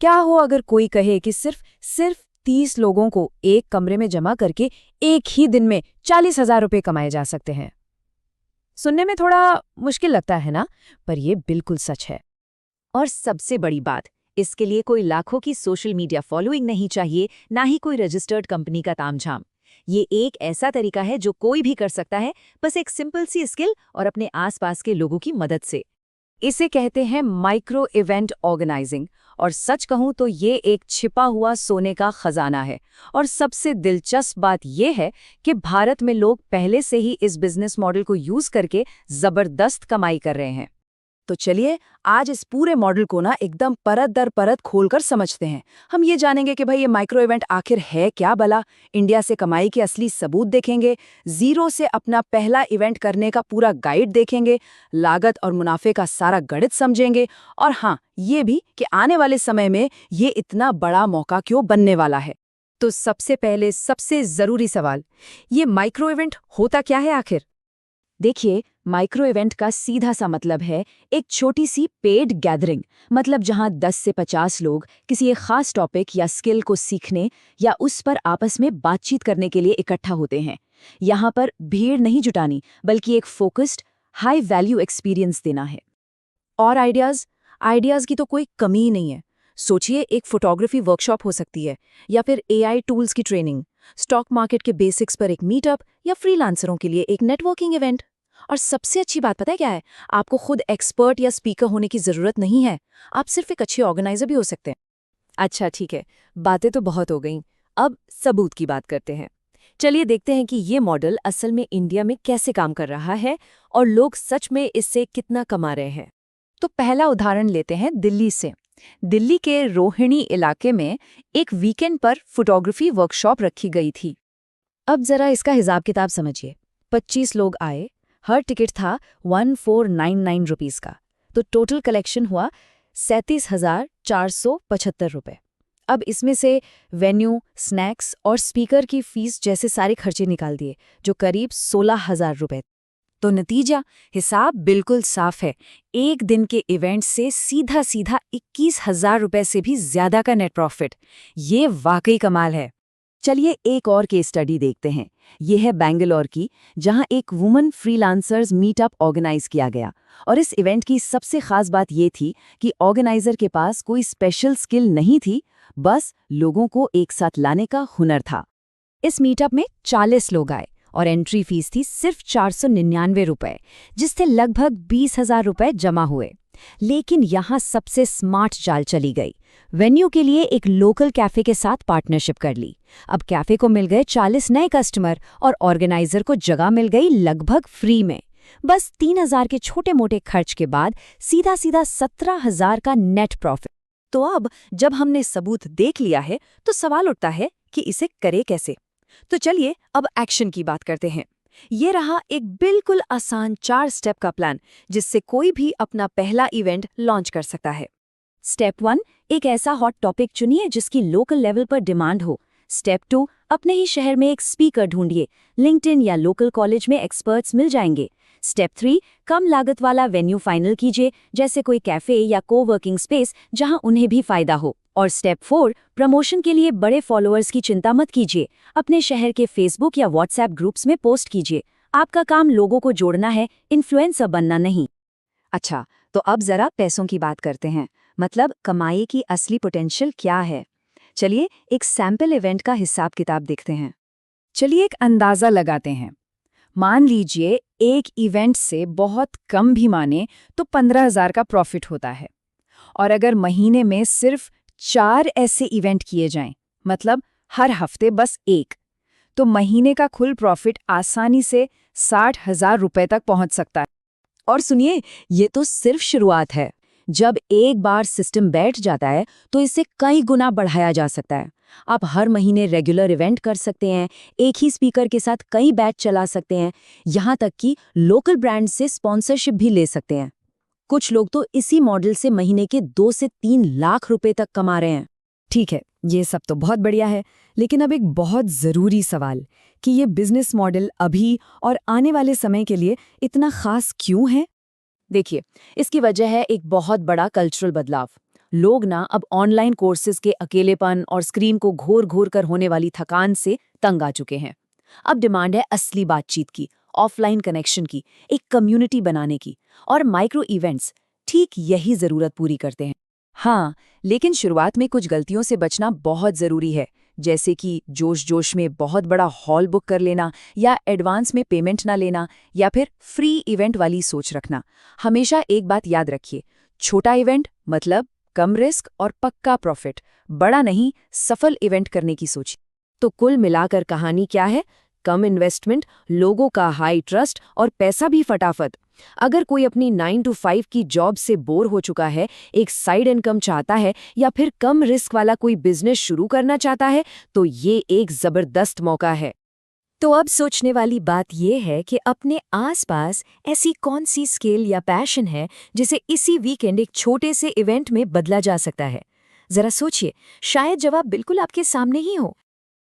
क्या हो अगर कोई कहे कि सिर्फ 30 लोगों को एक कमरे में जमा करके एक ही दिन में 40,000 रुपये कमाए जा सकते हैं। सुनने में थोड़ा मुश्किल लगता है ना, पर ये बिल्कुल सच है। और सबसे बड़ी बात, इसके लिए कोई लाखों की सोशल मीडिया फॉलोइंग नहीं चाहिए, ना ही कोई रजिस्टर्ड कंपनी का तामझाम। ये एक ऐसा तरीका है जो कोई भी कर सकता है, बस एक सिंपल सी स्किल और अपने आसपास के लोगों की मदद से। इसे कहते हैं माइक्रो इवेंट ऑर्गेनाइजिंग, और सच कहूं तो ये एक छिपा हुआ सोने का खजाना है। और सबसे दिलचस्प बात यह है कि भारत में लोग पहले से ही इस बिजनेस मॉडल को यूज करके जबरदस्त कमाई कर रहे हैं। तो चलिए आज इस पूरे मॉडल को ना एकदम परत दर परत खोलकर समझते हैं। हम ये जानेंगे कि भाई ये माइक्रो इवेंट आखिर है क्या भला, इंडिया से कमाई के असली सबूत देखेंगे, जीरो से अपना पहला इवेंट करने का पूरा गाइड देखेंगे, लागत और मुनाफे का सारा गणित समझेंगे, और हाँ ये भी कि आने वाले समय में ये इतना बड़ा मौका क्यों बनने वाला है। तो सबसे पहले सबसे जरूरी सवाल, ये माइक्रो इवेंट होता क्या है आखिर? देखिए, माइक्रो इवेंट का सीधा सा मतलब है एक छोटी सी पेड गैदरिंग, मतलब जहां 10 से 50 लोग किसी एक खास टॉपिक या स्किल को सीखने या उस पर आपस में बातचीत करने के लिए इकट्ठा होते हैं। यहां पर भीड़ नहीं जुटानी, बल्कि एक फोकस्ड हाई वैल्यू एक्सपीरियंस देना है। और आइडियाज की तो कोई कमी ही नहीं है। सोचिए, एक फोटोग्राफी वर्कशॉप हो सकती है, या फिर एआई टूल्स की ट्रेनिंग, स्टॉक मार्केट के बेसिक्स पर एक मीटअप, या फ्रीलांसरों के लिए एक नेटवर्किंग इवेंट। और सबसे अच्छी बात पता है क्या है? आपको खुद एक्सपर्ट या स्पीकर होने की जरूरत नहीं है। आप सिर्फ एक अच्छे ऑर्गेनाइजर भी हो सकते हैं। अच्छा ठीक है, बातें तो बहुत हो गईं। अब सबूत की बात करते हैं। चलिए देखते हैं कि ये मॉडल असल में इंडिया में कैसे काम कर रहा है और लोग सच में इससे कितना कमा रहे हैं। तो पहला उदाहरण लेते हैं दिल्ली से। दिल्ली के रोहिणी इलाके में एक वीकेंड पर फोटोग्राफी वर्कशॉप रखी गई थी। अब जरा इसका हिसाब किताब समझिए। 25 लोग आए, हर टिकट था 1499 रुपीस का, तो टोटल कलेक्शन हुआ 37,475 रुपये। अब इसमें से वेन्यू, स्नैक्स और स्पीकर की फीस जैसे सारे खर्चे निकाल दिए, जो करीब 16,000 रुपये। तो नतीजा, हिसाब बिल्कुल साफ है। एक दिन के इवेंट से सीधा 21,000 रुपये से भी ज्यादा का नेट प्रॉफिट। ये वाकई कमाल है। चलिए एक और केस स्टडी देखते हैं। ये है बेंगलोर की, जहां एक वुमेन फ्रीलांसर्स मीटअप ऑर्गेनाइज किया गया। और इस इवेंट की सबसे खास बात ये थी कि ऑर्गेनाइजर के पास कोई स्पेशल स्किल नहीं थी, बस लोगों को एक साथ लाने का हुनर था। इस मीटअप में 40 लोग आए और एंट्री फीस थी सिर्फ 499 रुपये, जिससे लगभग 20,000 रुपये जमा हुए। लेकिन यहाँ सबसे स्मार्ट चाल चली गई। वेन्यू के लिए एक लोकल कैफे के साथ पार्टनरशिप कर ली। अब कैफे को मिल गए 40 नए कस्टमर और ऑर्गेनाइजर को जगह मिल गई लगभग फ्री में। बस 3,000 के छोटे मोटे खर्च के बाद सीधा 17,000 का नेट प्रॉफिट। तो अब जब हमने सबूत देख लिया है, तो सवाल उठता है कि इसे करे कैसे। तो चलिए अब एक्शन की बात करते हैं। ये रहा एक बिल्कुल आसान 4 स्टेप का प्लान, जिससे कोई भी अपना पहला इवेंट लॉन्च कर सकता है। स्टेप 1, एक ऐसा हॉट टॉपिक चुनिए जिसकी लोकल लेवल पर डिमांड हो। स्टेप 2, अपने ही शहर में एक स्पीकर ढूंढिए। लिंक्डइन या लोकल कॉलेज में एक्सपर्ट्स मिल जाएंगे। स्टेप 3, कम लागत वाला वेन्यू फाइनल कीजिए, जैसे कोई कैफे या कोवर्किंग स्पेस जहां उन्हें भी फायदा हो। और स्टेप 4, प्रमोशन के लिए बड़े फॉलोअर्स की चिंता मत कीजिए। अपने शहर के फेसबुक या व्हाट्सएप ग्रुप्स में पोस्ट कीजिए। आपका काम लोगों को जोड़ना है, इन्फ्लुएंसर बनना नहीं। अच्छा, तो अब जरा पैसों की बात करते हैं, मतलब कमाई की असली पोटेंशियल क्या है। चलिए एक सैंपल इवेंट का हिसाब किताब देखते हैं। चलिए एक अंदाजा लगाते हैं। मान लीजिए एक इवेंट से बहुत कम भी माने तो 15,000 का प्रॉफिट होता है। और अगर महीने में सिर्फ 4 ऐसे इवेंट किए जाएं, मतलब हर हफ्ते बस एक, तो महीने का कुल प्रॉफिट आसानी से 60,000 रुपये तक पहुंच सकता है। और सुनिए, ये तो सिर्फ शुरुआत है। जब एक बार सिस्टम बैठ जाता है तो इसे कई गुना बढ़ाया जा सकता है। आप हर महीने रेगुलर इवेंट कर सकते हैं, एक ही स्पीकर के साथ कई बैच चला सकते हैं, यहाँ तक कि लोकल ब्रांड से स्पॉन्सरशिप भी ले सकते हैं। कुछ लोग तो इसी मॉडल से महीने के 2 से 3 लाख रुपए तक कमा रहे हैं। ठीक है, ये सब तो बहुत बढ़िया है, लेकिन अब एक बहुत ज़रूरी सवाल कि ये बिजनेस मॉडल अभी और आने वाले समय के लिए इतना खास क्यों है? देखिए, इसकी वजह है एक बहुत बड़ा कल्चरल बदलाव। लोग ना अब ऑनलाइन कोर्सेज के अकेलेपन और स्क्रीन को घोर घोर कर होने वाली थकान से तंग आ चुके हैं। अब डिमांड है असली बातचीत की, ऑफलाइन कनेक्शन की, एक कम्युनिटी बनाने की, और माइक्रो इवेंट्स ठीक यही जरूरत पूरी करते हैं। हाँ, लेकिन शुरुआत में कुछ गलतियों से बचना बहुत जरूरी है, जैसे कि जोश जोश में बहुत बड़ा हॉल बुक कर लेना, या एडवांस में पेमेंट ना लेना, या फिर फ्री इवेंट वाली सोच रखना। हमेशा एक बात याद रखिए, छोटा इवेंट मतलब कम रिस्क और पक्का प्रॉफिट, बड़ा नहीं सफल इवेंट करने की सोच। तो कुल मिलाकर कहानी क्या है? कम इन्वेस्टमेंट, लोगों का हाई ट्रस्ट और पैसा भी फटाफट। अगर कोई अपनी 9 to 5 की जॉब से बोर हो चुका है, एक साइड इनकम चाहता है या फिर कम रिस्क वाला कोई बिजनेस शुरू करना चाहता है, तो ये एक जबरदस्त मौका है। तो अब सोचने वाली बात यह है कि अपने आसपास ऐसी कौन सी स्किल या पैशन है जिसे इसी वीकेंड एक छोटे से इवेंट में बदला जा सकता है। जरा सोचिए, शायद जवाब बिल्कुल आपके सामने ही हो।